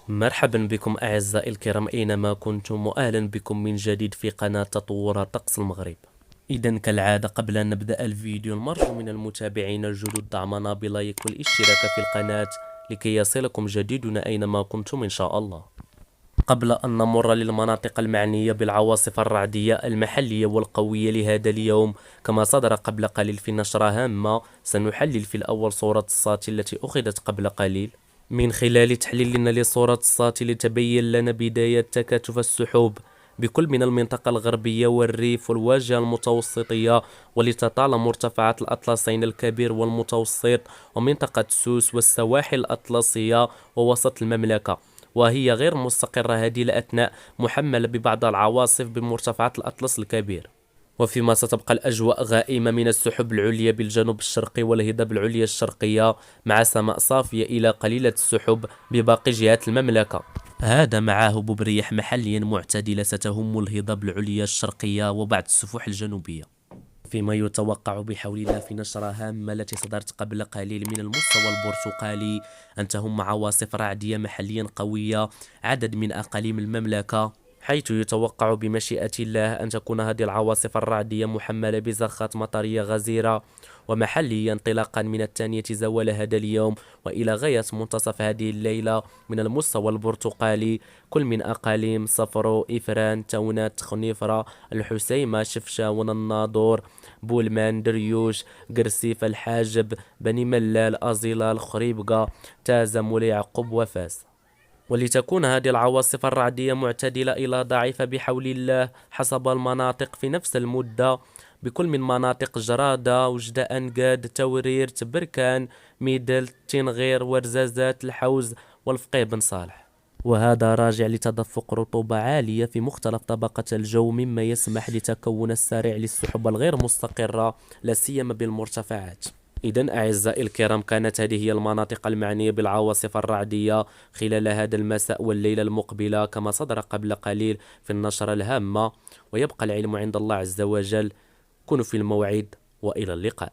مرحبا بكم أعزائي الكرام أينما كنتم، وأهلا بكم من جديد في قناة تطور طقس المغرب. إذا كالعادة قبل أن نبدأ الفيديو نرجو من المتابعين الجدد دعمنا بلايك والاشتراك في القناة لكي يصلكم جديدنا أينما كنتم إن شاء الله. قبل أن نمر للمناطق المعنية بالعواصف الرعدية المحلية والقوية لهذا اليوم كما صدر قبل قليل في نشرة هامة، سنحلل في الأول صورة الساتي التي أخذت قبل قليل. من خلال تحليلنا لصورة الساتي تبين لنا بداية تكاتف السحب بكل من المنطقة الغربية والريف والواجهة المتوسطية، ولتطال مرتفعات الأطلسين الكبير والمتوسط ومنطقة سوس والسواحل الأطلسية ووسط المملكة، وهي غير مستقرة هذه الأثناء محملة ببعض العواصف بمرتفعات الأطلس الكبير. وفيما ستبقى الأجواء غائمة من السحب العليا بالجنوب الشرقي والهضاب العليا الشرقية مع سماء صافية إلى قليلة السحب بباقي جهات المملكة، هذا مع هبوب رياح محليا معتدلة ستهم الهضاب العليا الشرقية وبعض السفوح الجنوبية. فيما يتوقع بحول الله في نشرة هامة التي صدرت قبل قليل من المستوى البرتقالي أن تهم عواصف رعدية محليا قوية عدد من أقاليم المملكة، حيث يتوقع بمشيئة الله أن تكون هذه العواصف الرعدية محملة بزخات مطرية غزيرة ومحلية انطلاقا من 2 زوال هذا اليوم وإلى غاية منتصف هذه الليلة من المستوى البرتقالي كل من أقاليم صفرو، إفران، تونات، خنيفرة، الحسيمة، شفشاون، الناظور، بولمان، دريوش، قرسيف، الحاجب، بني ملال، أزيلال، خريبقة، تازة، مولاي يعقوب وفاس. ولتكون هذه العواصف الرعدية معتدلة إلى ضعيفة بحول الله حسب المناطق في نفس المدة بكل من مناطق جرادة، وجدة، أنقاد، تورير، تبركان، ميدل، تنغير، ورزازات، الحوز والفقيه بن صالح، وهذا راجع لتدفق رطوبة عالية في مختلف طبقات الجو مما يسمح لتكون السريع للسحب الغير مستقرة لا سيما بالمرتفعات. إذن أعزائي الكرام كانت هذه هي المناطق المعنية بالعواصف الرعدية خلال هذا المساء والليلة المقبلة كما صدر قبل قليل في النشرة الهامة، ويبقى العلم عند الله عز وجل. كونوا في الموعد وإلى اللقاء.